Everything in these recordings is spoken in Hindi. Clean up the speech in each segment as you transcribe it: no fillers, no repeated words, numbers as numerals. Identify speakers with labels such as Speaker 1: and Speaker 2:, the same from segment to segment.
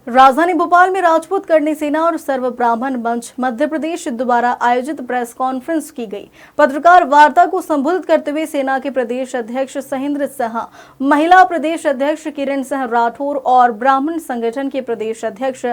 Speaker 1: राजधानी भोपाल में राजपूत करणी सेना और सर्व ब्राह्मण मंच मध्य प्रदेश द्वारा आयोजित प्रेस कॉन्फ्रेंस की गई। पत्रकार वार्ता को संबोधित करते हुए सेना के प्रदेश अध्यक्ष सहिंद्र सिंह, महिला प्रदेश अध्यक्ष किरण सिंह राठौर और ब्राह्मण संगठन के प्रदेश अध्यक्ष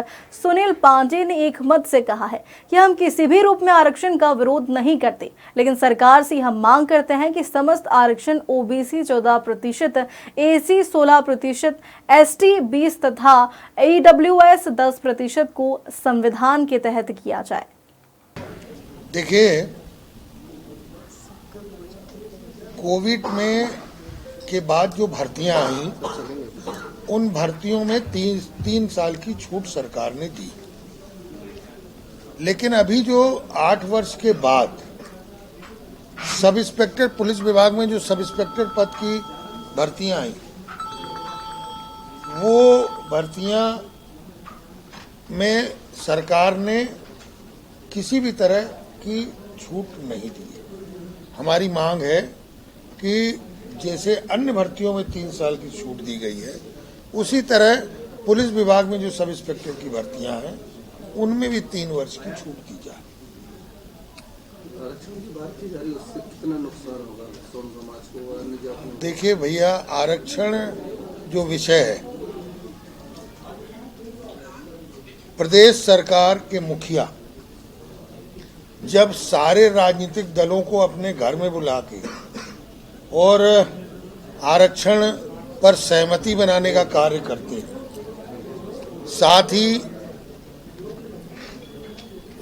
Speaker 1: सुनील पांडे ने एक मत से कहा है कि हम किसी भी रूप में आरक्षण का विरोध नहीं करते, लेकिन सरकार से हम मांग करते हैं कि समस्त आरक्षण ओबीसी 14%, एसी 16%, एसटी 20 तथा ईडब्ल्यूएस 10% को संविधान के तहत किया जाए।
Speaker 2: देखिए, कोविड में के बाद जो भर्तियां आई, उन भर्तियों में तीन साल की छूट सरकार ने दी, लेकिन अभी जो 8 वर्ष के बाद सब इंस्पेक्टर पुलिस विभाग में जो सब इंस्पेक्टर पद की भर्तियां आई, वो भर्तियां में सरकार ने किसी भी तरह की छूट नहीं दी है। हमारी मांग है कि जैसे अन्य भर्तियों में 3 साल की छूट दी गई है, उसी तरह पुलिस विभाग में जो सब इंस्पेक्टर की भर्तियां हैं, उनमें भी 3 वर्ष की छूट दी जाए।
Speaker 3: आरक्षण की बात की जा रही है, उससे कितना नुकसान होगा सोम समाज को?
Speaker 2: देखिए भैया, आरक्षण जो विषय है, प्रदेश सरकार के मुखिया जब सारे राजनीतिक दलों को अपने घर में बुला के और आरक्षण पर सहमति बनाने का कार्य करते हैं, साथ ही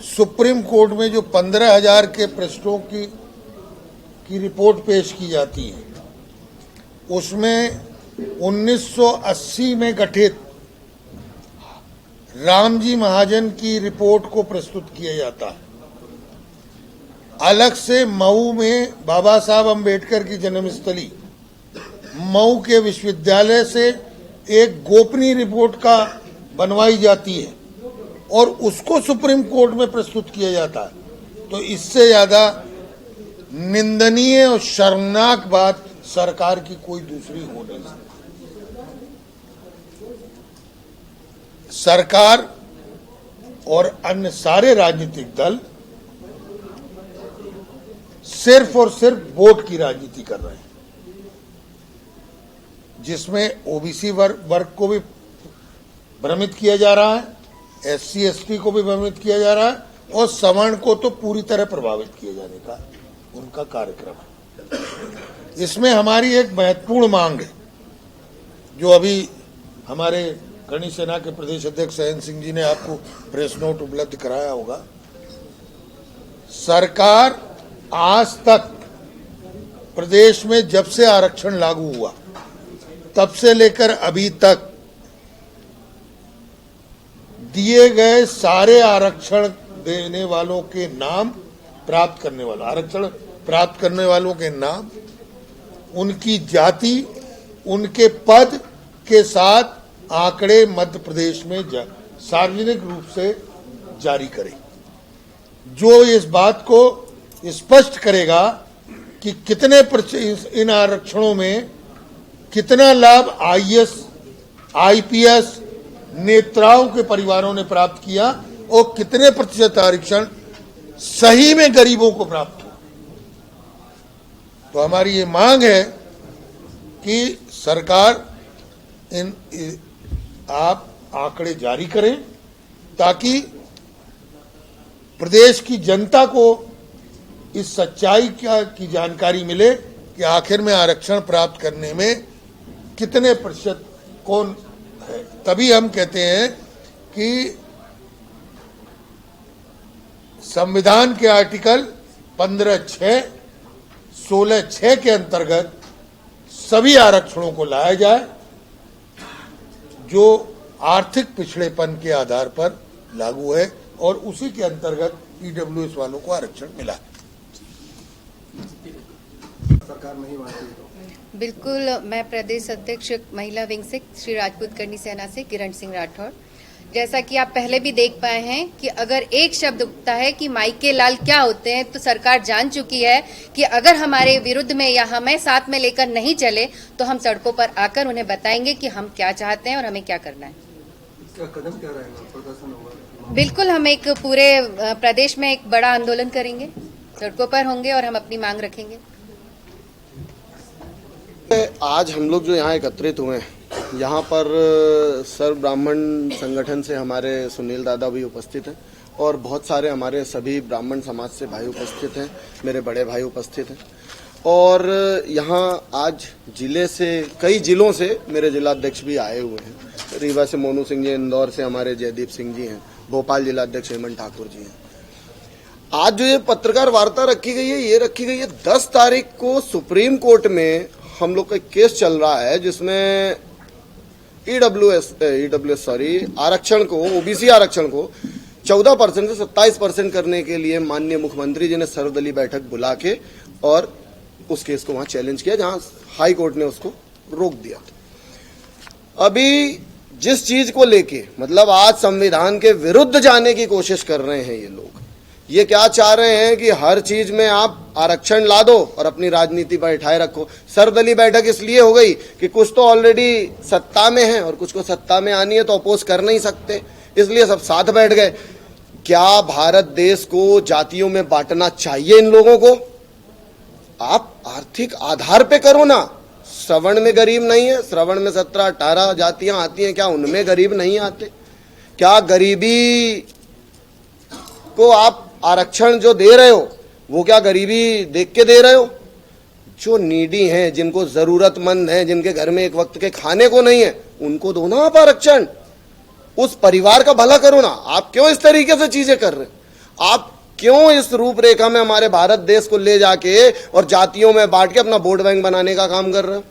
Speaker 2: सुप्रीम कोर्ट में जो 15,000 के पृष्ठों की रिपोर्ट पेश की जाती है, उसमें 1980 में गठित रामजी महाजन की रिपोर्ट को प्रस्तुत किया जाता है। अलग से मऊ में बाबा साहब अंबेडकर की जन्मस्थली मऊ के विश्वविद्यालय से एक गोपनीय रिपोर्ट का बनवाई जाती है और उसको सुप्रीम कोर्ट में प्रस्तुत किया जाता है। तो इससे ज्यादा निंदनीय और शर्मनाक बात सरकार की कोई दूसरी हो नहीं सकती। सरकार और अन्य सारे राजनीतिक दल सिर्फ और सिर्फ वोट की राजनीति कर रहे हैं, जिसमें ओबीसी वर्ग को भी भ्रमित किया जा रहा है, एससी एसटी को भी भ्रमित किया जा रहा है और सवर्ण को तो पूरी तरह प्रभावित किए जाने का उनका कार्यक्रम है। इसमें हमारी एक महत्वपूर्ण मांग है, जो अभी हमारे करणी सेना के प्रदेश अध्यक्ष सहिंद्र सिंह जी ने आपको प्रेस नोट उपलब्ध कराया होगा। सरकार आज तक प्रदेश में जब से आरक्षण लागू हुआ तब से लेकर अभी तक दिए गए सारे आरक्षण देने वालों के नाम, प्राप्त करने वालों, आरक्षण प्राप्त करने वालों के नाम, उनकी जाति, उनके पद के साथ आंकड़े मध्य प्रदेश में सार्वजनिक रूप से जारी करें, जो इस बात को स्पष्ट करेगा कि कितने इन आरक्षणों में कितना लाभ आईएएस, आईपीएस नेताओं के परिवारों ने प्राप्त किया और कितने प्रतिशत आरक्षण सही में गरीबों को प्राप्त हुआ। तो हमारी ये मांग है कि सरकार आप आंकड़े जारी करें, ताकि प्रदेश की जनता को इस सच्चाई की जानकारी मिले कि आखिर में आरक्षण प्राप्त करने में कितने प्रतिशत कौन है। तभी हम कहते हैं कि संविधान के आर्टिकल 15(6), 16(6) के अंतर्गत सभी आरक्षणों को लाया जाए, जो आर्थिक पिछड़ेपन के आधार पर लागू है, और उसी के अंतर्गत ईडब्ल्यूएस वालों को आरक्षण मिला है।
Speaker 3: सरकार नहीं मानती।
Speaker 4: बिल्कुल, मैं प्रदेश अध्यक्ष महिला विंग से श्री राजपूत करणी सेना से किरण सिंह राठौर। जैसा कि आप पहले भी देख पाए हैं कि अगर एक शब्द उठता है कि मायके लाल क्या होते हैं, तो सरकार जान चुकी है कि अगर हमारे विरुद्ध में या हमें साथ में लेकर नहीं चले तो हम सड़कों पर आकर उन्हें बताएंगे कि हम क्या चाहते हैं और हमें क्या करना है।
Speaker 3: इसका कदम क्या रहेगा, प्रदर्शन होगा?
Speaker 4: बिल्कुल, हम एक पूरे प्रदेश में एक बड़ा आंदोलन करेंगे, सड़कों पर होंगे और हम अपनी मांग रखेंगे।
Speaker 5: आज हम लोग जो यहाँ एकत्रित हुए हैं, यहाँ पर सर्व ब्राह्मण संगठन से हमारे सुनील दादा भी उपस्थित हैं और बहुत सारे हमारे सभी ब्राह्मण समाज से भाई उपस्थित हैं, मेरे बड़े भाई उपस्थित हैं। और यहाँ आज जिले से, कई जिलों से मेरे जिलाध्यक्ष भी आए हुए हैं। रीवा से मोनू सिंह जी, इंदौर से हमारे जयदीप सिंह जी हैं, भोपाल जिलाध्यक्ष हेमंत ठाकुर जी हैं। आज जो ये पत्रकार वार्ता रखी गई है, ये रखी गई है 10 तारीख को सुप्रीम कोर्ट में हम लोग का केस चल रहा है, जिसमें आरक्षण को, ओबीसी आरक्षण को 14% से 27% करने के लिए माननीय मुख्यमंत्री जी ने सर्वदलीय बैठक बुला के और उस केस को वहां चैलेंज किया, जहां हाई कोर्ट ने उसको रोक दिया। अभी जिस चीज को लेके, मतलब आज संविधान के विरुद्ध जाने की कोशिश कर रहे हैं ये लोग, ये क्या चाह रहे हैं कि हर चीज में आप आरक्षण ला दो और अपनी राजनीति बैठाए रखो। सर्वदलीय बैठक इसलिए हो गई कि कुछ तो ऑलरेडी सत्ता में है और कुछ को सत्ता में आनी है, तो अपोज कर नहीं सकते, इसलिए सब साथ बैठ गए। क्या भारत देश को जातियों में बांटना चाहिए इन लोगों को? आप आर्थिक आधार पे करो ना। श्रवण में गरीब नहीं है, श्रवण में 17-18 जातियां आती हैं, क्या उनमें गरीब नहीं आते? क्या गरीबी को आप आरक्षण जो दे रहे हो, वो क्या गरीबी देख के दे रहे हो? जो नीडी हैं, जिनको जरूरतमंद हैं, जिनके घर में एक वक्त के खाने को नहीं है, उनको दो ना आप आरक्षण। उस परिवार का भला करो ना। आप क्यों इस तरीके से चीजें कर रहे हैं? आप क्यों इस रूपरेखा में हमारे भारत देश को ले जाके और जातियों में बांट के अपना वोट बैंक बनाने का काम कर रहे हो?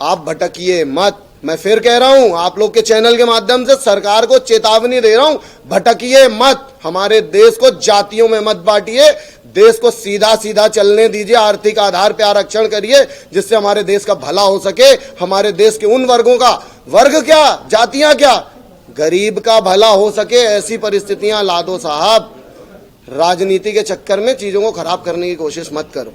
Speaker 5: आप भटकिए मत। मैं फिर कह रहा हूं, आप लोग के चैनल के माध्यम से सरकार को चेतावनी दे रहा हूं, भटकिए मत। हमारे देश को जातियों में मत बांटिए, देश को सीधा सीधा चलने दीजिए, आर्थिक आधार पे आरक्षण करिए, जिससे हमारे देश का भला हो सके। हमारे देश के उन वर्गों का, वर्ग क्या, जातियां क्या, गरीब का भला हो सके, ऐसी परिस्थितियां ला दो साहब। राजनीति के चक्कर में चीजों को खराब करने की कोशिश मत करो।